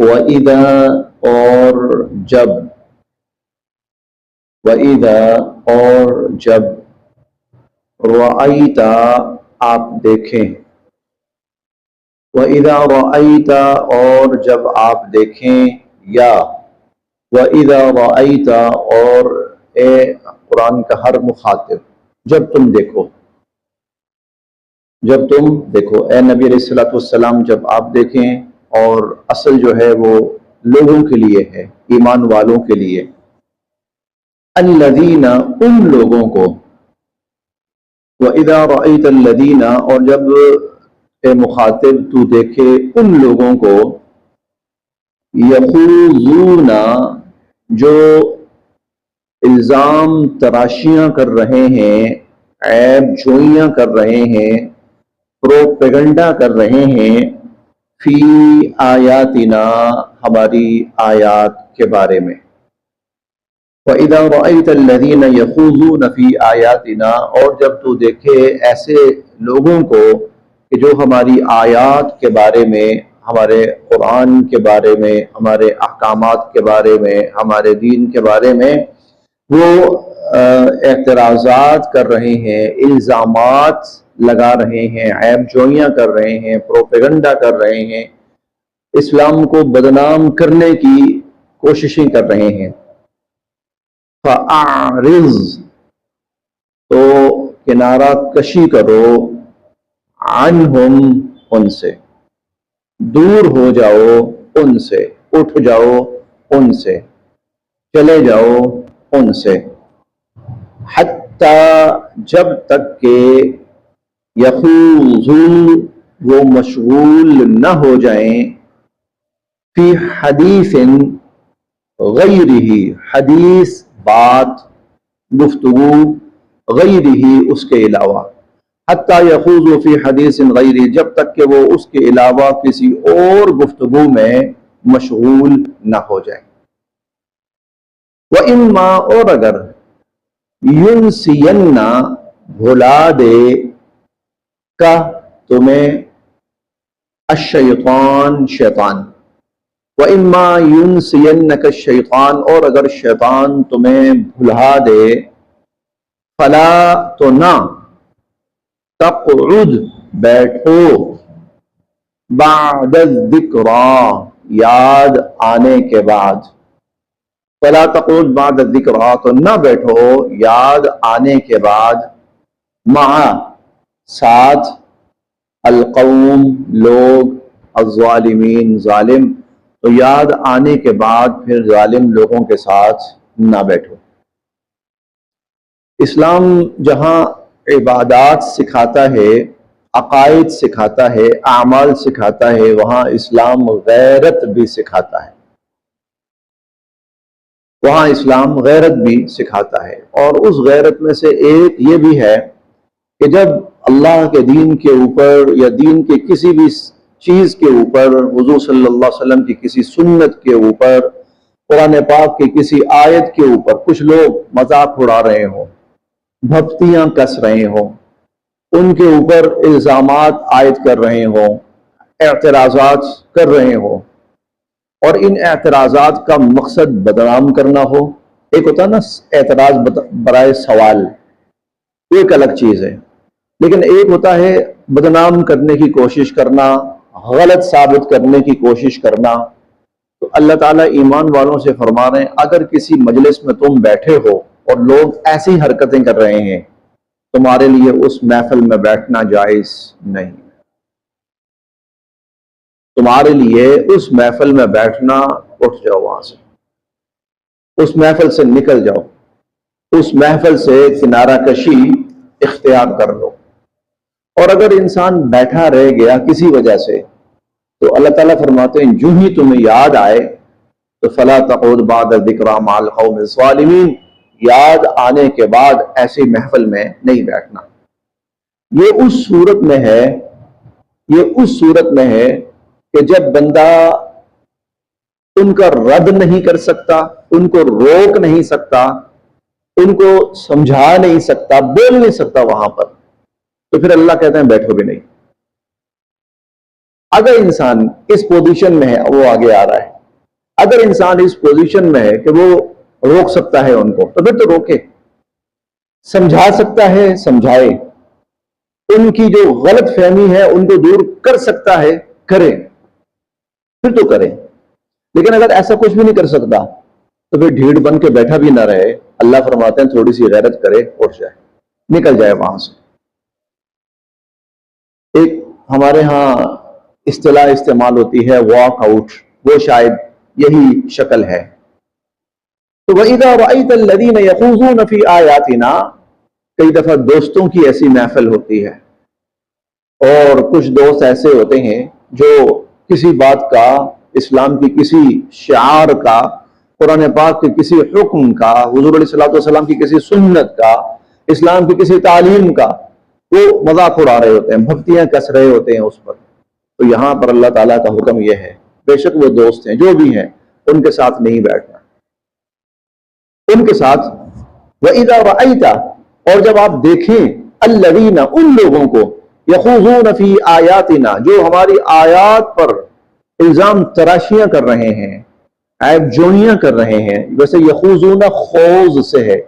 وَإِذَا اور جب، وَإِذَا اور جب، رَأَيْتَ آپ دیکھیں، وَإِذَا رَأَيْتَ اور جب آپ دیکھیں، یا وَإِذَا رَأَيْتَ اور اے قرآن کا ہر مخاطب جب تم دیکھو، جب تم دیکھو اے نبی علیہ الصلوۃ والسلام جب آپ دیکھیں، اور اصل جو ہے وہ لوگوں کے لیے ہے، ایمان والوں کے لیے، الذین ان لوگوں کو، وَإِذَا رَأَيْتَ الَّذِينَ اور جب اے مخاطب تو دیکھے ان لوگوں کو، یخوضون جو الزام تراشیاں کر رہے ہیں، عیب جوئیاں کر رہے ہیں، پروپیگنڈا کر رہے ہیں، فی آیاتنا ہماری آیات کے بارے میں۔ وَإِذَا رَأَيْتَ الَّذِينَ يَخُوضُونَ فِي آيَاتِنَا اور جب تو دیکھے ایسے لوگوں کو کہ جو ہماری آیات کے بارے میں، ہمارے قرآن کے بارے میں، ہمارے احکامات کے بارے میں، ہمارے دین کے بارے میں وہ اعتراضات کر رہے ہیں، الزامات لگا رہے ہیں، عیب جوئیاں کر رہے ہیں، پروپیگنڈا کر رہے ہیں، اسلام کو بدنام کرنے کی کوششیں کر رہے ہیں، فَأَعْرِضْ تو کنارہ کشی کرو، عنہم ان سے، دور ہو جاؤ ان سے، اٹھ جاؤ ان سے، چلے جاؤ ان سے، حتیٰ جب تک کہ یخوضوا وہ مشغول نہ ہو جائیں، فی حدیث غیرہ حدیث بات گفتگو، غیرہ اس کے علاوہ، حتیٰ یخوضوا فی حدیث غیرہ جب تک کہ وہ اس کے علاوہ کسی اور گفتگو میں مشغول نہ ہو جائیں۔ وَإِمَّا اور اگر يُنْسِيَنَّ بھلا دے کا تمہیں الشیطان شیطان، وَإِمَّا يُنْسِيَنَّكَ الشَّيْطَانُ اور اگر شیطان تمہیں بھلا دے، فَلَا تو نہ، تَقْعُدْ بیٹھو، بَعْدَ الذِّكْرَى یاد آنے کے بعد، فَلَا تَقْعُدْ بَعْدَ الذِّكْرَى تو نہ بیٹھو یاد آنے کے بعد، مع ساتھ، القوم لوگ، الظالمین ظالم، تو یاد آنے کے بعد پھر ظالم لوگوں کے ساتھ نہ بیٹھو۔ اسلام جہاں عبادات سکھاتا ہے، عقائد سکھاتا ہے، اعمال سکھاتا ہے، وہاں اسلام غیرت بھی سکھاتا ہے، وہاں اسلام غیرت بھی سکھاتا ہے، اور اس غیرت میں سے ایک یہ بھی ہے کہ جب اللہ کے دین کے اوپر یا دین کے کسی بھی چیز کے اوپر، حضور صلی اللہ علیہ وسلم کی کسی سنت کے اوپر، قرآن پاک کی کسی آیت کے اوپر کچھ لوگ مذاق اڑا رہے ہوں، بھپتیاں کس رہے ہوں، ان کے اوپر الزامات عائد کر رہے ہوں، اعتراضات کر رہے ہوں، اور ان اعتراضات کا مقصد بدنام کرنا ہو، ایک ہوتا ہے نا اعتراض برائے سوال، وہ ایک الگ چیز ہے، لیکن ایک ہوتا ہے بدنام کرنے کی کوشش کرنا، غلط ثابت کرنے کی کوشش کرنا۔ تو اللہ تعالیٰ ایمان والوں سے فرما رہے ہیں اگر کسی مجلس میں تم بیٹھے ہو اور لوگ ایسی حرکتیں کر رہے ہیں، تمہارے لیے اس محفل میں بیٹھنا جائز نہیں، تمہارے لیے اس محفل میں بیٹھنا، اٹھ جاؤ وہاں سے، اس محفل سے نکل جاؤ، اس محفل سے کنارہ کشی اختیار کر لو۔ اور اگر انسان بیٹھا رہ گیا کسی وجہ سے، تو اللہ تعالیٰ فرماتے ہیں جو ہی تمہیں یاد آئے تو فَلَا تَقْعُدْ بَعْدَ الذِّكْرَى مَعَ الْقَوْمِ الظَّالِمِينَ یاد آنے کے بعد ایسی محفل میں نہیں بیٹھنا۔ یہ اس صورت میں ہے کہ جب بندہ ان کا رد نہیں کر سکتا، ان کو روک نہیں سکتا، ان کو سمجھا نہیں سکتا، بول نہیں سکتا وہاں پر، تو پھر اللہ کہتے ہیں بیٹھو بھی نہیں۔ اگر انسان اس پوزیشن میں ہے، وہ آگے آ رہا ہے اگر انسان اس پوزیشن میں ہے کہ وہ روک سکتا ہے ان کو تو پھر تو روکے، سمجھا سکتا ہے سمجھائے، ان کی جو غلط فہمی ہے ان کو دور کر سکتا ہے کرے، پھر تو کرے۔ لیکن اگر ایسا کچھ بھی نہیں کر سکتا تو پھر ڈھیڑ بن کے بیٹھا بھی نہ رہے۔ اللہ فرماتے ہیں تھوڑی سی غیرت کرے، اٹھ جائے، نکل جائے وہاں سے۔ ایک ہمارے ہاں اصطلاح استعمال ہوتی ہے واک آؤٹ، وہ شاید یہی شکل ہے۔ تو وَإِذَا رَأَيْتَ الَّذِينَ يَخُوضُونَ فِي آيَاتِنَا، کئی دفعہ دوستوں کی ایسی محفل ہوتی ہے، اور کچھ دوست ایسے ہوتے ہیں جو کسی بات کا، اسلام کی کسی شعار کا، قرآن پاک کے کسی حکم کا، حضور علیہ الصلوۃ والسلام کی کسی سنت کا، اسلام کی کسی تعلیم کا وہ مذاق اڑا رہے ہوتے ہیں، بھکتیاں کس رہے ہوتے ہیں اس پر۔ تو یہاں پر اللہ تعالیٰ کا حکم یہ ہے، بے شک وہ دوست ہیں جو بھی ہیں ان کے ساتھ نہیں بیٹھنا، ان کے ساتھ۔ وَإِذَا رَأَيْتَ، اور جب آپ دیکھیں، الَّذِينَ، ان لوگوں کو، يَخُوضُونَ فِي آيَاتِنَا، جو ہماری آیات پر الزام تراشیاں کر رہے ہیں، عیب جوئیاں کر رہے ہیں۔ ویسے یخوضون خوض سے ہے،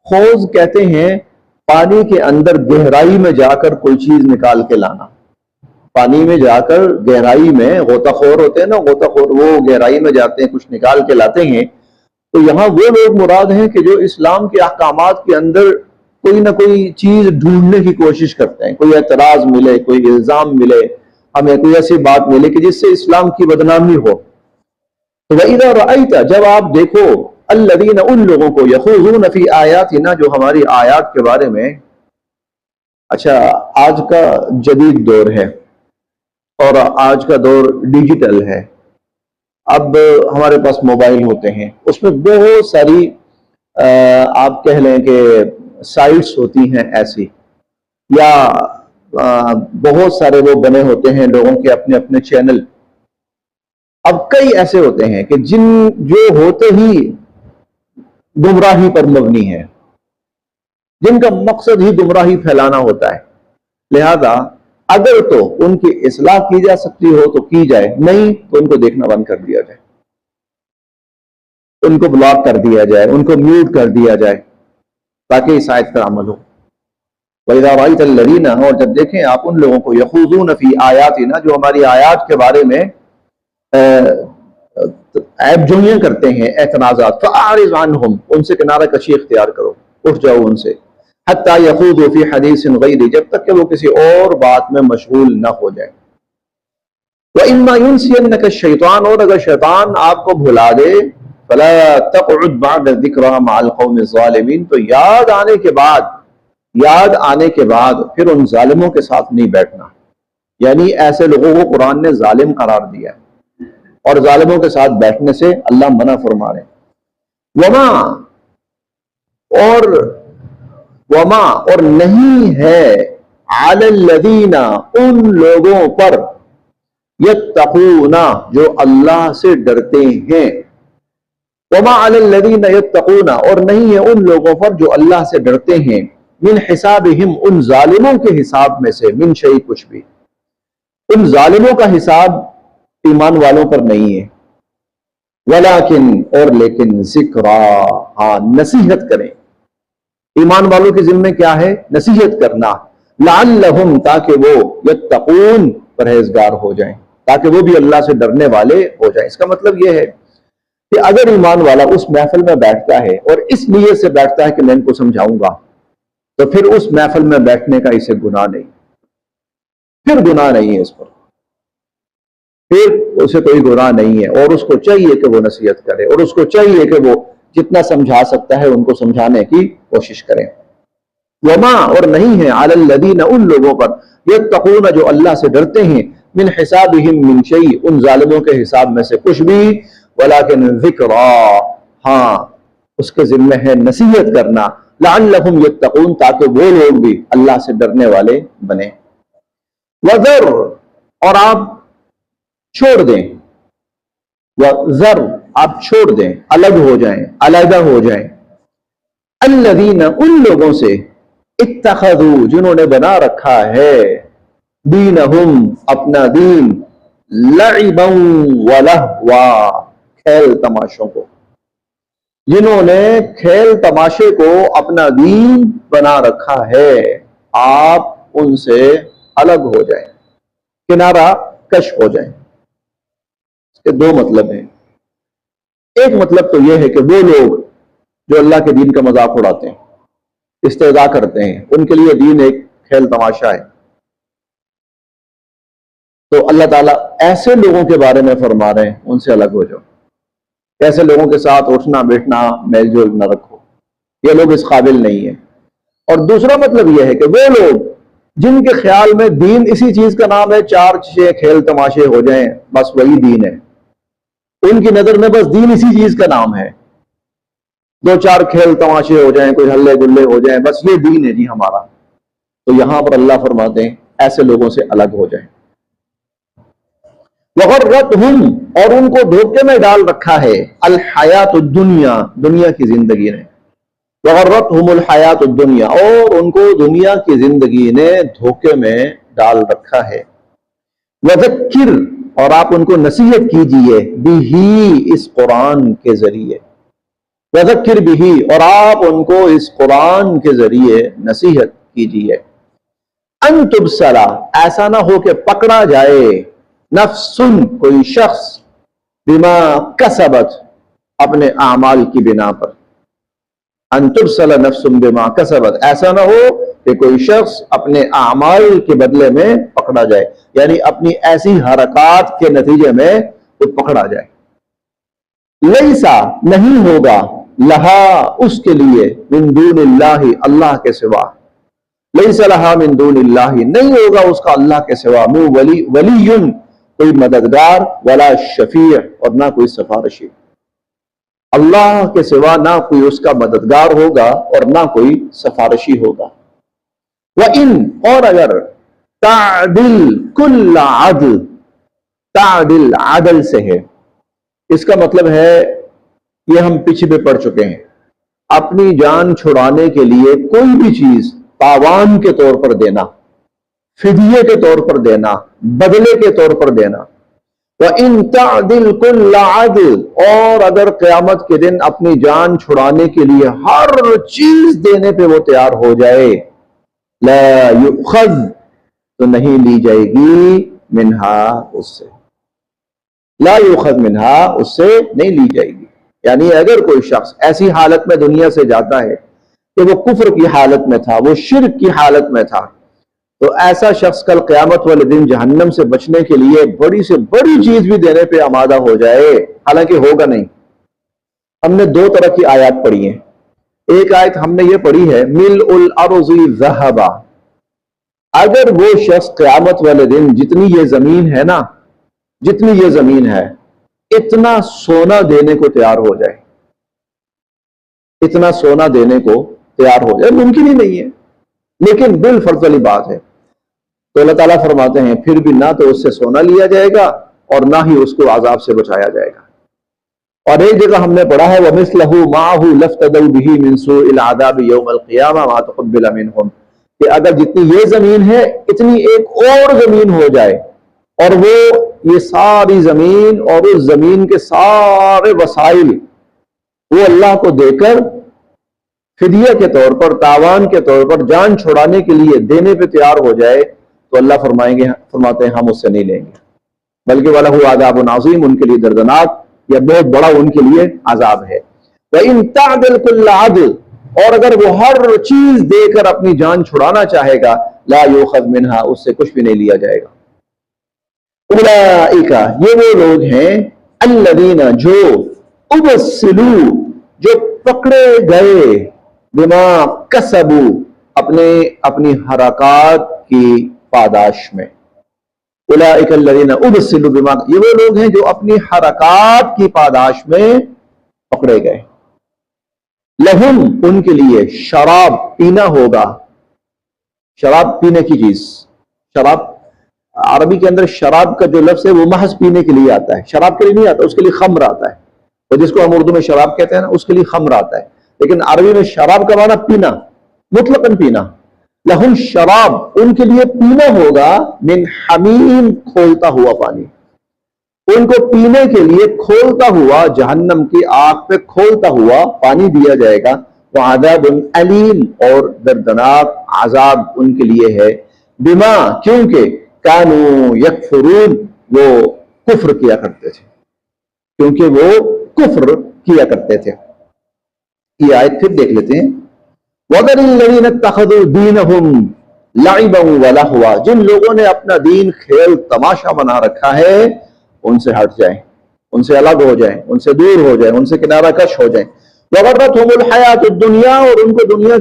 خوض کہتے ہیں پانی کے اندر گہرائی میں جا کر کوئی چیز نکال کے لانا، پانی میں جا کر گہرائی میں، غوطہ خور ہوتے ہیں نا، غوطہ خور وہ گہرائی میں جاتے ہیں، کچھ نکال کے لاتے ہیں۔ تو یہاں وہ لوگ مراد ہیں کہ جو اسلام کے احکامات کے اندر کوئی نہ کوئی چیز ڈھونڈنے کی کوشش کرتے ہیں، کوئی اعتراض ملے، کوئی الزام ملے، ہمیں کوئی ایسی بات ملے کہ جس سے اسلام کی بدنامی ہو۔ تو وَإِذَا رَأَيْتَ، جب آپ دیکھو، الَّذِينَ، ان لوگوں کو، يَخُوضُونَ فِي آيَاتِنَا، جو ہماری آیات کے بارے میں۔ اچھا، آج کا جدید دور ہے اور آج کا دور ڈیجیٹل ہے۔ اب ہمارے پاس موبائل ہوتے ہیں، اس میں بہت ساری آپ کہہ لیں کہ سائٹس ہوتی ہیں ایسی، یا بہت سارے وہ بنے ہوتے ہیں لوگوں کے اپنے اپنے چینل۔ اب کئی ایسے ہوتے ہیں کہ جو ہوتے ہی گمراہی پر مبنی ہے، جن کا مقصد ہی گمراہی پھیلانا ہوتا ہے۔ لہذا اگر تو ان کی اصلاح کی جا سکتی ہو تو کی جائے، نہیں تو ان کو دیکھنا بند کر دیا جائے، ان کو بلاک کر دیا جائے، ان کو میوٹ کر دیا جائے، تاکہ اس آیت پر عمل ہو۔ وَإِذَا رَأَيْتَ الَّذِينَ، اور جب دیکھیں آپ ان لوگوں کو، يَخُوضُونَ فِي آيَاتِنَا، جو ہماری آیات کے بارے میں عیب جوئیاں کرتے ہیں، اعتراضات، فَأَعْرِضْ عَنْهُمْ، ان سے کنارہ کشی اختیار کرو، اٹھ جاؤ ان سے، حَتَّى يَخُوضُوا فِي حَدِيثٍ غَيْرِهِ، جب تک کہ وہ کسی اور بات میں مشغول نہ ہو جائے۔ وَإِمَّا يُنْسِيَنَّكَ الشَّيْطَانُ، اور اگر شیطان آپ کو بھلا دے، فَلَا تَقْعُدْ بَعْدَ الذِّكْرَىٰ مَعَ الْقَوْمِ الظَّالِمِينَ، تو یاد آنے کے بعد پھر ان ظالموں کے ساتھ نہیں بیٹھنا۔ یعنی ایسے لوگوں کو قرآن نے ظالم قرار دیا ہے، اور ظالموں کے ساتھ بیٹھنے سے اللہ منع فرما رہے ہیں۔ اور نہیں ہے علی الذین، ان لوگوں پر، یتقون، جو اللہ سے ڈرتے ہیں، وما علی الذین یتقون، اور نہیں ہے ان لوگوں پر جو اللہ سے ڈرتے ہیں، من حسابہم، ان ظالموں کے حساب میں سے، من شیء، کچھ بھی، ان ظالموں کا حساب ایمان والوں پر نہیں ہے۔ ولیکن، اور لیکن، ذکرا، ہاں نصیحت کریں۔ ایمان والوں کے ذمہ کیا ہے؟ نصیحت کرنا، لعلہم، تاکہ وہ، یتقون، پرہیزگار ہو جائیں، تاکہ وہ بھی اللہ سے ڈرنے والے ہو جائیں۔ اس کا مطلب یہ ہے کہ اگر ایمان والا اس محفل میں بیٹھتا ہے اور اس لیے سے بیٹھتا ہے کہ میں ان کو سمجھاؤں گا، تو پھر اس محفل میں بیٹھنے کا اسے گناہ نہیں، پھر گناہ نہیں ہے اس پر، پھر اسے کوئی گناہ نہیں ہے، اور اس کو چاہیے کہ وہ نصیحت کرے، اور اس کو چاہیے کہ وہ جتنا سمجھا سکتا ہے ان کو سمجھانے کی کوشش کرے۔ وما، اور نہیں ہے، علی الذین، ان لوگوں پر، یتقون، جو اللہ سے ڈرتے ہیں، من حسابہم من شیء، ان ظالموں کے حساب میں سے کچھ بھی، ولیکن ذکرا، ہاں اس کے ذمہ ہے نصیحت کرنا، لعلہم یتقون، تاکہ وہ لوگ بھی اللہ سے ڈرنے والے بنے۔ وذر، اور آپ چھوڑ دیں، وذر، آپ چھوڑ دیں، الگ ہو جائیں، علیحدہ ہو جائیں، الذین، ان لوگوں سے، اتخذوا، جنہوں نے بنا رکھا ہے، دینہم، اپنا دین، لعبا ولہوا، کھیل تماشوں کو، جنہوں نے کھیل تماشے کو اپنا دین بنا رکھا ہے، آپ ان سے الگ ہو جائیں، کنارہ کش ہو جائیں۔ اس کے دو مطلب ہیں۔ ایک مطلب تو یہ ہے کہ وہ لوگ جو اللہ کے دین کا مذاق اڑاتے ہیں، استہزاء کرتے ہیں، ان کے لیے دین ایک کھیل تماشا ہے، تو اللہ تعالیٰ ایسے لوگوں کے بارے میں فرما رہے ہیں ان سے الگ ہو جاؤ، ایسے لوگوں کے ساتھ اٹھنا بیٹھنا میل جول نہ رکھو، یہ لوگ اس قابل نہیں ہیں۔ اور دوسرا مطلب یہ ہے کہ وہ لوگ جن کے خیال میں دین اسی چیز کا نام ہے، چار چھ کھیل تماشے ہو جائیں بس وہی دین ہے، ان کی نظر میں بس دین اسی چیز کا نام ہے، دو چار کھیل تماشے ہو جائیں، کوئی ہلے گلے ہو جائیں، بس یہ دین ہے جی ہمارا۔ تو یہاں پر اللہ فرماتے ہیں ایسے لوگوں سے الگ ہو جائیں۔ وغرتہم، اور ان کو دھوکے میں ڈال رکھا ہے، الحیات الدنیا، دنیا کی زندگی نے، وغرتہم الحیات الدنیا، اور ان کو دنیا کی زندگی نے دھوکے میں ڈال رکھا ہے۔ وذکر، اور آپ ان کو نصیحت کیجئے، بِہِ، اس قرآن کے ذریعے، وذکر بِہِ، اور آپ ان کو اس قرآن کے ذریعے نصیحت کیجئے، ان تبصرہ، ایسا نہ ہو کہ پکڑا جائے، نفس، کوئی شخص، بما کسبت، اپنے اعمال کی بنا پر، ان تبصر نفس بما کسبت، ایسا نہ ہو کہ کوئی شخص اپنے اعمال کے بدلے میں پکڑا جائے، یعنی اپنی ایسی حرکات کے نتیجے میں وہ پکڑا جائے۔ لیسا، نہیں ہوگا، لہا، اس کے لیے، من دون اللہ، اللہ کے سوا، لیس لہا من دون اللہ، نہیں ہوگا اس کا اللہ کے سوا، ولی، کوئی مددگار، ولا شفیع، اور نہ کوئی سفارشی، اللہ کے سوا نہ کوئی اس کا مددگار ہوگا اور نہ کوئی سفارشی ہوگا۔ وَإِن، اور اگر، تعدل، کل عدل، تعدل عدل سے ہے، اس کا مطلب ہے، یہ ہم پیچھے پہ پڑھ چکے ہیں، اپنی جان چھڑانے کے لیے کوئی بھی چیز تاوان کے طور پر دینا، فدیے کے طور پر دینا، بدلے کے طور پر دینا۔ وَإِن تَعْدِلْ كُلَّ عَدْلٍ، اور اگر قیامت کے دن اپنی جان چھڑانے کے لیے ہر چیز دینے پہ وہ تیار ہو جائے، لَا يُؤْخَذْ، تو نہیں لی جائے گی، منہا، اس سے، لا يُؤْخَذْ منہا، اس سے نہیں لی جائے گی۔ یعنی اگر کوئی شخص ایسی حالت میں دنیا سے جاتا ہے کہ وہ کفر کی حالت میں تھا، وہ شرک کی حالت میں تھا، تو ایسا شخص کل قیامت والے دن جہنم سے بچنے کے لیے بڑی سے بڑی چیز بھی دینے پہ آمادہ ہو جائے، حالانکہ ہوگا نہیں۔ ہم نے دو طرح کی آیات پڑھی ہیں، ایک آیت ہم نے یہ پڑھی ہے، ملء الارض ذہبا، اگر وہ شخص قیامت والے دن جتنی یہ زمین ہے نا، جتنی یہ زمین ہے، اتنا سونا دینے کو تیار ہو جائے، اتنا سونا دینے کو تیار ہو جائے، ممکن ہی نہیں ہے، لیکن بالفرض والی بات ہے، تو اللہ تعالیٰ فرماتے ہیں پھر بھی نہ تو اس سے سونا لیا جائے گا اور نہ ہی اس کو عذاب سے بچایا جائے گا۔ اور ایک جگہ ہم نے پڑھا ہے وَمِثْلَهُ مَعَهُ لَافْتَدَوْا بِهِ مِنْ سُوءِ الْعَذَابِ يَوْمَ الْقِيَامَةِ مَا تُقَبِّلَ مِنْهُمْ، کہ اگر جتنی یہ زمین ہے اتنی ایک اور زمین ہو جائے، اور وہ یہ ساری زمین اور اس زمین کے سارے وسائل وہ اللہ کو دے کر فدیہ کے طور پر، تاوان کے طور پر، جان چھڑانے کے لیے دینے پہ تیار ہو جائے، تو اللہ فرماتے ہیں ہم اس سے نہیں لیں گے، بلکہ وَلَهُ عَذَابٌ عَظِيمٌ، ان کے لیے دردناک یا بہت بڑا ان کے لیے عذاب ہے۔ وَإِن تَعْدِلْ كُلَّ عَدْلٍ، اور اگر وہ ہر چیز دے کر اپنی جان چھڑانا چاہے گا، لَا يُؤْخَذْ مِنْهَا، اس سے کچھ بھی نہیں لیا جائے گا۔ اولئک، یہ وہ لوگ ہیں، الذین، جو، ابسلوا، جو پکڑے گئے، بما کسبوا، اپنی حرکات کی پاداش میں، اولئک الذین ابسلوا بما، یہ وہ لوگ ہیں جو اپنی حرکات کی پاداش میں پکڑے گئے۔ لہم، ان کے لیے، شراب، پینا ہوگا، شراب پینے کی چیز، شراب عربی کے اندر شراب کا جو لفظ ہے وہ محض پینے کے لیے آتا ہے، شراب کے لیے نہیں آتا، اس کے لیے خمر آتا ہے، تو جس کو ہم اردو میں شراب کہتے ہیں نا، اس کے لیے خمر آتا ہے، لیکن عربی میں شراب کا معنی پینا، مطلقاً پینا۔ لہم شراب، ان کے لیے پینا ہوگا، من حمیم، کھولتا ہوا پانی، ان کو پینے کے لیے کھولتا ہوا جہنم کی آگ پہ کھولتا ہوا پانی دیا جائے گا، وعذاب علیم، اور دردناک عذاب ان کے لیے ہے، بما، کیونکہ کانوا یکفرون، وہ کفر کیا کرتے تھے، کیونکہ وہ کفر کیا کرتے تھے۔ یہ آیت پھر دیکھ لیتے ہیں۔ وَذَرِ الَّذِينَ اتَّخَذُوا دِينَهُمْ لَعِبًا وَلَهْوًا، جن لوگوں نے اپنا دین کھیل تماشا بنا رکھا ہے، ان سے ہٹ جائیں، ان سے الگ ہو جائیں، ان سے دور ہو جائیں، ان سے کنارہ کش ہو جائیں۔ وَغَرَّتْهُمُ الْحَيَاةُ الدُّنْيَا، اور ان کو دنیا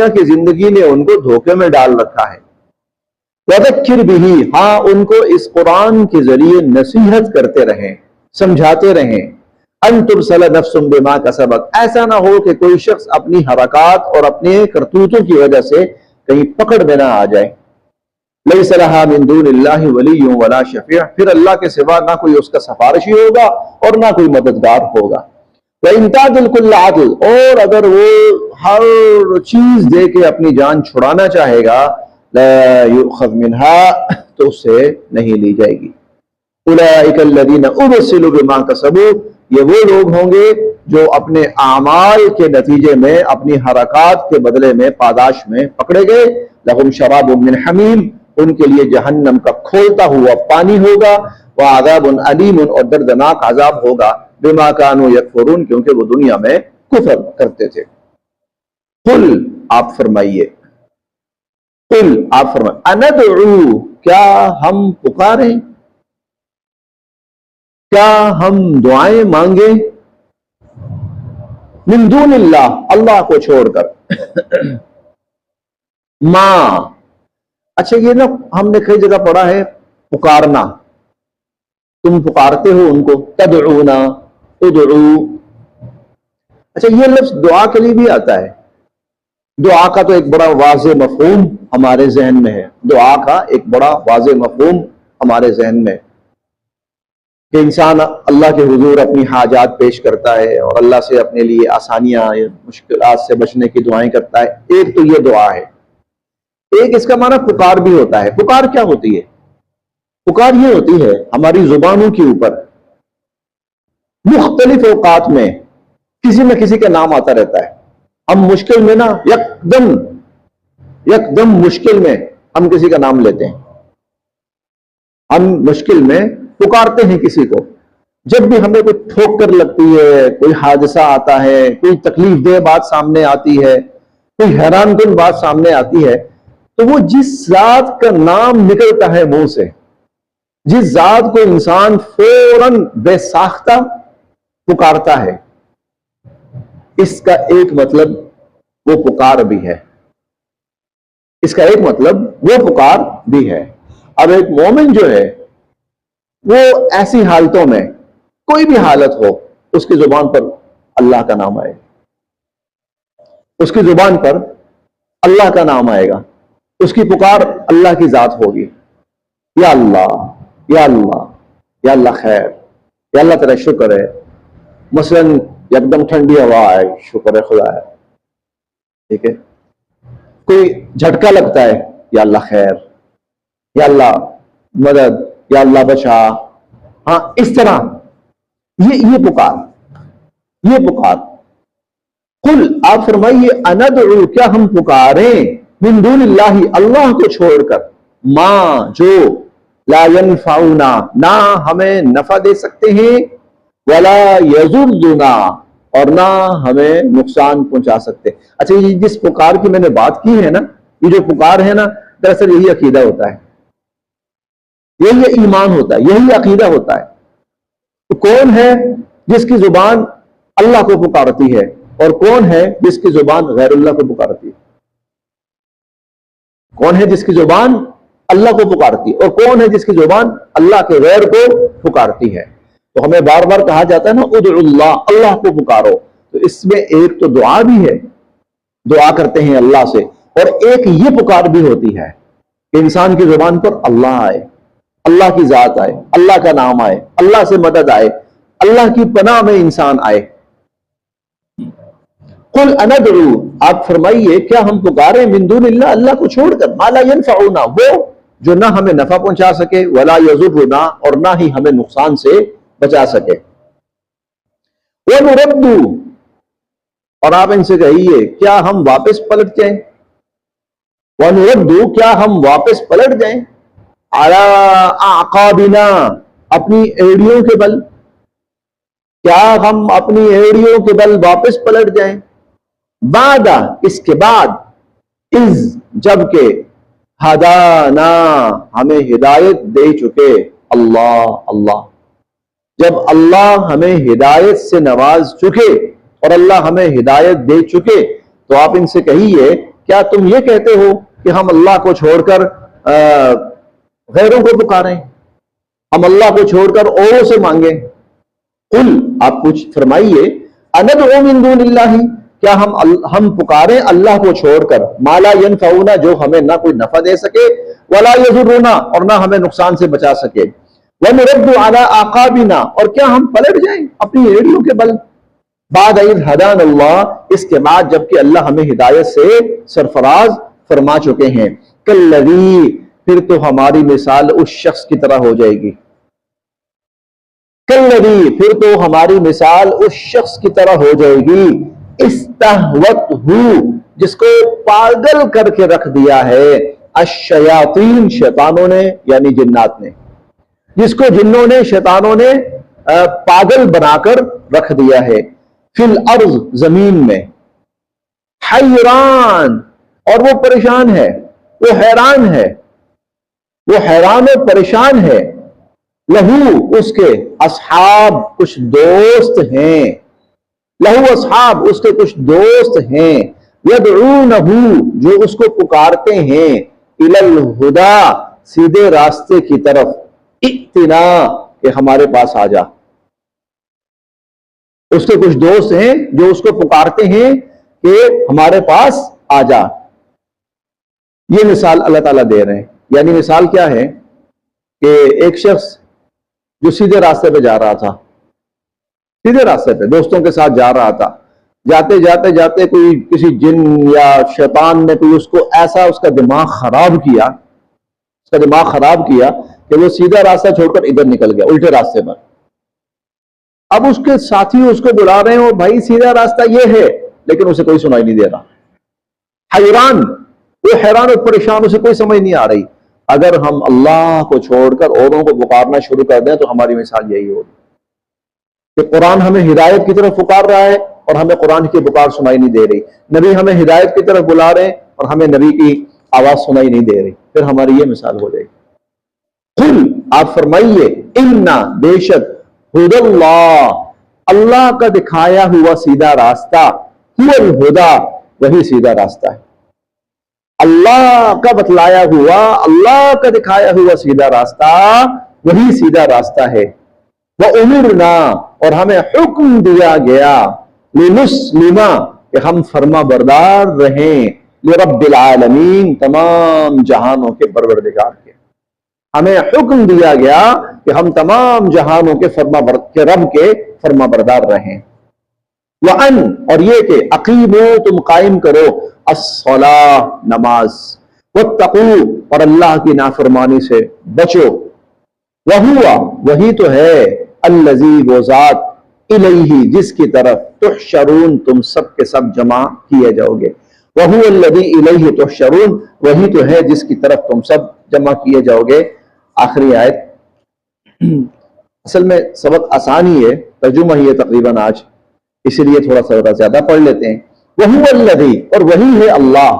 کی زندگی نے ان کو دھوکے میں ڈال رکھا ہے۔ وَذَكِّرْ بِهِ، ہاں ان کو اس قرآن کے ذریعے نصیحت کرتے رہیں، سمجھاتے رہیں۔ ان تبصل نفس بما کسبت، ایسا نہ ہو کہ کوئی شخص اپنی حرکات اور اپنے کرتوتوں کی وجہ سے کہیں پکڑ میں نہ آ جائے۔ لیس لہا من دون اللہ ولی ولا شفیع، پھر اللہ کے سوا نہ کوئی اس کا سفارشی ہوگا اور نہ کوئی مددگار ہوگا۔ وَإِن تَعْدِلْ كُلَّ عَدْلٍ، اور اگر وہ ہر چیز دے کے اپنی جان چھڑانا چاہے گا، لا يؤخذ منها، تو اس سے نہیں لی جائے گی۔ اولئک الذین ابسلوا بما کسبوا، یہ وہ لوگ ہوں گے جو اپنے اعمال کے نتیجے میں اپنی حرکات کے بدلے میں پاداش میں پکڑے گئے۔ لہم شراب من حمیم، ان کے لیے جہنم کا کھولتا ہوا پانی ہوگا، وعذاب علیم، اور دردناک عذاب ہوگا، بما کانوا یکفرون، کیونکہ وہ دنیا میں کفر کرتے تھے۔ قل، آپ فرمائیے، قل، آپ فرمائیے، اندعو، کیا ہم پکاریں، کیا ہم دعائیں مانگیں، من دون اللہ، اللہ کو چھوڑ کر، ماں، اچھا یہ نا ہم نے کئی جگہ پڑھا ہے پکارنا، تم پکارتے ہو ان کو، تدعونا، ادعو، اچھا یہ لفظ دعا کے لیے بھی آتا ہے۔ دعا کا تو ایک بڑا واضح مفہوم ہمارے ذہن میں ہے، دعا کا ایک بڑا واضح مفہوم ہمارے ذہن میں ہے کہ انسان اللہ کے حضور اپنی حاجات پیش کرتا ہے اور اللہ سے اپنے لیے آسانیاں، مشکلات سے بچنے کی دعائیں کرتا ہے۔ ایک تو یہ دعا ہے، ایک اس کا معنی پکار بھی ہوتا ہے۔ پکار کیا ہوتی ہے؟ پکار یہ ہوتی ہے ہماری زبانوں کے اوپر مختلف اوقات میں کسی نہ کسی کا نام آتا رہتا ہے۔ ہم مشکل میں نا یکدم مشکل میں ہم کسی کا نام لیتے ہیں، ہم مشکل میں پکارتے ہیں کسی کو۔ جب بھی ہمیں کوئی ٹھوکر لگتی ہے، کوئی حادثہ آتا ہے، کوئی تکلیف دہ بات سامنے آتی ہے، کوئی حیران کن بات سامنے آتی ہے، تو وہ جس ذات کا نام نکلتا ہے منہ سے، جس ذات کو انسان فوراً بے ساختہ پکارتا ہے، اس کا ایک مطلب وہ پکار بھی ہے، اس کا ایک مطلب وہ پکار بھی ہے۔ اب ایک مومن جو ہے وہ ایسی حالتوں میں، کوئی بھی حالت ہو، اس کی زبان پر اللہ کا نام آئے، اس کی زبان پر اللہ کا نام آئے گا، اس کی پکار اللہ کی ذات ہوگی، یا اللہ، یا اللہ، یا اللہ خیر، یا اللہ تیرا شکر ہے۔ مثلا یکدم ٹھنڈی ہوا ہے، شکر ہے خدا ہے، ٹھیک ہے، کوئی جھٹکا لگتا ہے، یا اللہ خیر، یا اللہ مدد، یا اللہ بچا، ہاں اس طرح یہ پکار۔ قل، آپ فرمائیے، اندعو، کیا ہم پکاریں، من دون اللہ، اللہ کو چھوڑ کر، ماں، جو لا ينفعنا، نہ ہمیں نفع دے سکتے ہیں، ولا یضرنا، اور نہ ہمیں نقصان پہنچا سکتے۔ اچھا یہ جس پکار کی میں نے بات کی ہے نا، یہ جو پکار ہے نا، دراصل یہی عقیدہ ہوتا ہے، یہی ایمان ہوتا ہے، یہی عقیدہ ہوتا ہے۔ تو کون ہے جس کی زبان اللہ کو پکارتی ہے، اور کون ہے جس کی زبان غیر اللہ کو پکارتی ہے؟ کون ہے جس کی زبان اللہ کو پکارتی ہے، اور کون ہے جس کی زبان اللہ کے غیر کو پکارتی ہے؟ تو ہمیں بار بار کہا جاتا ہے نا، ادعو اللہ، اللہ کو پکارو، تو اس میں ایک تو دعا بھی ہے، دعا کرتے ہیں اللہ سے، اور ایک یہ پکار بھی ہوتی ہے کہ انسان کی زبان پر اللہ آئے، اللہ کی ذات آئے، اللہ کا نام آئے، اللہ سے مدد آئے، اللہ کی پناہ میں انسان آئے۔ قل اندعو، آپ فرمائیے، کیا ہم پکاریں، من دون اللہ، اللہ کو چھوڑ کر، ما لا ينفعنا، وہ جو نہ ہمیں نفع پہنچا سکے ولا یضرنا، اور نہ ہی ہمیں نقصان سے بچا سکے۔ وَنُرَدُّ، اور آپ ان سے کہیے کیا ہم واپس پلٹ جائیں، وَنُرَدُّ، کیا ہم واپس پلٹ جائیں، عَلَىٰ أَعْقَابِنَا، اپنی ایڑیوں کے بل، کیا ہم اپنی ایڑیوں کے بل واپس پلٹ جائیں، بعد، اس کے بعد، اذ، جبکہ، ہدانا، ہمیں ہدایت دے چکے، اللہ، جب اللہ ہمیں ہدایت سے نواز چکے اور اللہ ہمیں ہدایت دے چکے، تو آپ ان سے کہیے کیا تم یہ کہتے ہو کہ ہم اللہ کو چھوڑ کر غیروں کو پکاریں، ہم اللہ کو چھوڑ کر اوروں سے مانگیں؟ قل، آپ کچھ فرمائیے، اندعو من دون اللہ، کیا ہم پکاریں اللہ کو چھوڑ کر ما لا ینفعنا، جو ہمیں نہ کوئی نفع دے سکے، ولا یضرنا، اور نہ ہمیں نقصان سے بچا سکے، وَنُرَدُّ عَلَىٰ أَعْقَابِنَا، اور کیا ہم پلٹ جائیں اپنی ایڑیوں کے بل، بعد اذ ہدانا اللہ، اس کے بعد جبکہ اللہ ہمیں ہدایت سے سرفراز فرما چکے ہیں، کالذی، پھر تو ہماری مثال اس شخص کی طرح ہو جائے گی، کالذی، پھر تو ہماری مثال اس شخص کی طرح ہو جائے گی، استہوتہ، جس کو پاگل کر کے رکھ دیا ہے، الشیاطین، شیطانوں نے، یعنی جنات نے، جس کو جنوں نے، شیطانوں نے پاگل بنا کر رکھ دیا ہے، فی الارض، زمین میں، حیران، اور وہ پریشان ہے، وہ حیران ہے، وہ حیران و پریشان ہے، لہو، اس کے، اصحاب، کچھ دوست ہیں، لہو اصحاب، اس کے کچھ دوست ہیں، یدعونہ، جو اس کو پکارتے ہیں، الی الہدی، سیدھے راستے کی طرف، ائتنا، کہ ہمارے پاس آ جا، اس کے کچھ دوست ہیں جو اس کو پکارتے ہیں کہ ہمارے پاس آ جا۔ یہ مثال اللہ تعالیٰ دے رہے ہیں، یعنی مثال کیا ہے کہ ایک شخص جو سیدھے راستے پہ جا رہا تھا، سیدھے راستے پہ دوستوں کے ساتھ جا رہا تھا، جاتے جاتے جاتے کوئی کسی جن یا شیطان نے کوئی اس کو ایسا اس کا دماغ خراب کیا کہ وہ سیدھا راستہ چھوڑ کر ادھر نکل گیا، الٹے راستے پر۔ اب اس کے ساتھی اس کو بلا رہے ہو، بھائی سیدھا راستہ یہ ہے، لیکن اسے کوئی سنائی نہیں دے رہا، حیران، وہ حیران اور پریشان، اسے کوئی سمجھ نہیں آ رہی۔ اگر ہم اللہ کو چھوڑ کر اوروں کو پکارنا شروع کر دیں تو ہماری مثال یہی ہوگی کہ قرآن ہمیں ہدایت کی طرف پکار رہا ہے اور ہمیں قرآن کی پکار سنائی نہیں دے رہی، نبی ہمیں ہدایت کی طرف بلا رہے ہیں اور ہمیں نبی کی آواز سنائی نہیں دے رہی، پھر ہماری یہ مثال ہو جائے گی۔ قل، آپ فرمائیے، اِنَّ، بے شک، ہدی اللہ، اللہ کا دکھایا ہوا سیدھا راستہ، هو الہدی، وہی سیدھا راستہ ہے، اللہ کا بتلایا ہوا، اللہ کا دکھایا ہوا سیدھا راستہ وہی سیدھا راستہ ہے، وَأُمِرْنَا، اور ہمیں حکم دیا گیا، لِنُسْلِمَ، کہ ہم فرما بردار رہیں، لِرَبِّ العالمین، تمام جہانوں کے پروردگار کے، ہمیں حکم دیا گیا کہ ہم تمام جہانوں کے رب کے فرما بردار رہیں، وَأَن، اور یہ کہ اقیموا، تم قائم کرو، الصلاۃ، نماز، واتقوا، اور اللہ کی نافرمانی سے بچو، وَهُوَ، وہی تو ہے، الذی، وہ ذات، الیہ، جس کی طرف، تحشرون، تم سب کے سب جمع کیے جاؤ گے، وَهُوَ الذی الیہ تحشرون، وہی تو ہے جس کی طرف تم سب جمع کیے جاؤ گے۔ آخری آیت، اصل میں سبق آسان ہی ہے، ترجمہ ہی ہے تقریباً آج، اسی لیے تھوڑا سا زیادہ پڑھ لیتے ہیں۔ وَهُوَ الَّذِي، اور وہی ہے اللہ،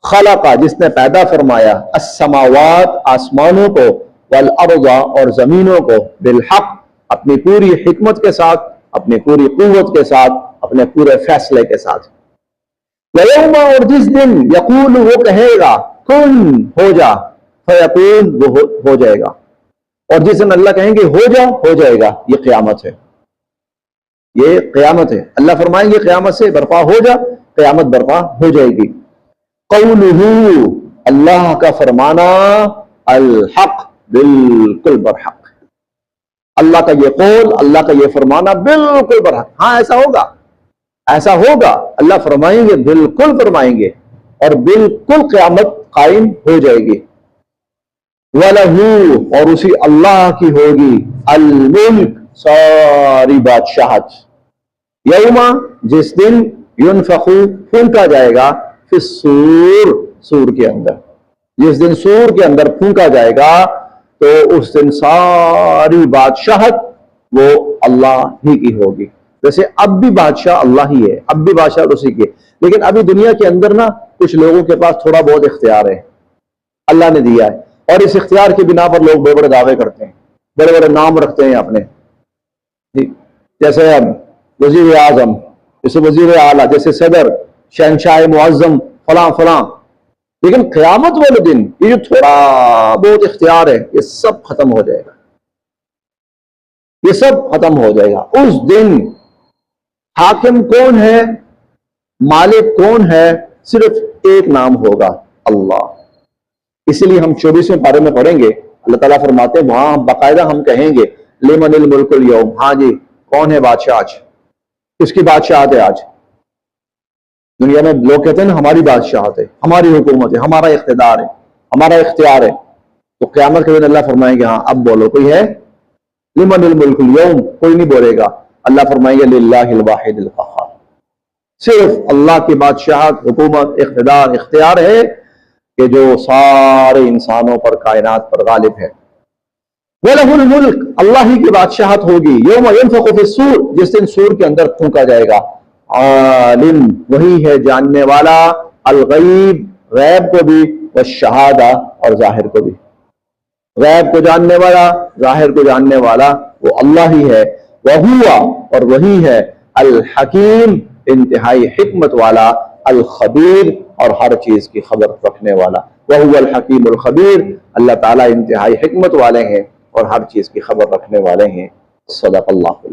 خلق، جس نے پیدا فرمایا، السماوات، آسمانوں کو، والارض، اور زمینوں کو، بالحق، اپنی پوری حکمت کے ساتھ، اپنی پوری قوت کے ساتھ، اپنے پورے فیصلے کے ساتھ، وَيَوْمَ، اور جس دن، یقول، وہ کہے گا، کن، ہو جا، فیکون، وہ ہو جائے گا، اور جس دن اللہ کہیں گے ہو جا، ہو جائے گا، یہ قیامت ہے، یہ قیامت ہے، اللہ فرمائیں گے قیامت سے برپا ہو جا، قیامت برپا ہو جائے گی۔ قولہ، اللہ کا فرمانا، الحق، بالکل برحق، اللہ کا یہ قول، اللہ کا یہ فرمانا بالکل برحق، ہاں ایسا ہوگا، ایسا ہوگا، اللہ فرمائیں گے، بالکل فرمائیں گے، اور بالکل قیامت قائم ہو جائے گی۔ وَلَهُ، اور اسی اللہ کی ہوگی، الملک، ساری بادشاہت، یوما، جس دن، ينفخ، پھونکا جائے گا، فی الصور، سور کے اندر، جس دن سور کے اندر پھونکا جائے گا تو اس دن ساری بادشاہت وہ اللہ ہی کی ہوگی۔ ویسے اب بھی بادشاہ اللہ ہی ہے، اب بھی بادشاہ اسی کی ہے، لیکن ابھی دنیا کے اندر نا کچھ لوگوں کے پاس تھوڑا بہت اختیار ہے، اللہ نے دیا ہے، اور اس اختیار کی بنا پر لوگ بڑے بڑے دعوے کرتے ہیں، بڑے بڑے نام رکھتے ہیں اپنے، جیسے اب وزیر اعظم، جیسے وزیر اعلیٰ، جیسے صدر، شہنشاہ معظم، فلاں فلاں، لیکن قیامت والے دن یہ جو تھوڑا بہت اختیار ہے یہ سب ختم ہو جائے گا، یہ سب ختم ہو جائے گا۔ اس دن حاکم کون ہے، مالک کون ہے، صرف ایک نام ہوگا، اللہ۔ اسی لیے ہم 24ویں پارے میں پڑھیں گے، اللہ تعالیٰ فرماتے ہیں وہاں باقاعدہ ہم کہیں گے لمن الملک اليوم، ہاں جی کون ہے بادشاہ آج، کس کی بادشاہت ہے آج؟ دنیا میں لوگ کہتے ہیں نا ہماری بادشاہت ہے، ہماری حکومت ہے، ہمارا اقتدار ہے، ہمارا اختیار ہے، تو قیامت کے دن اللہ فرمائیں گے ہاں اب بولو کوئی ہے؟ لمن الملک اليوم، کوئی نہیں بولے گا، اللہ فرمائیں گے للہ الواحد القہار، صرف اللہ کی بادشاہت، حکومت، اقتدار، اختیار ہے کہ جو سارے انسانوں پر، کائنات پر غالب ہے۔ وَلَهُ الْمُلْكُ، اللہ ہی کی بادشاہت ہوگی، یوم ينفخ فی الصور، جس دن سور کے اندر پھونکا جائے گا، عالم، وہی ہے جاننے والا، الغیب، غیب کو بھی، والشہادہ، اور ظاہر کو بھی، غیب کو جاننے والا، ظاہر کو جاننے والا وہ اللہ ہی ہے، وَهُوَ، اور وہی ہے، الحکیم، انتہائی حکمت والا، الخبیر، اور ہر چیز کی خبر رکھنے والا، وَهُوَ الحکیم الخبیر، اللہ تعالیٰ انتہائی حکمت والے ہیں اور ہر چیز کی خبر رکھنے والے ہیں۔ صدق اللہ۔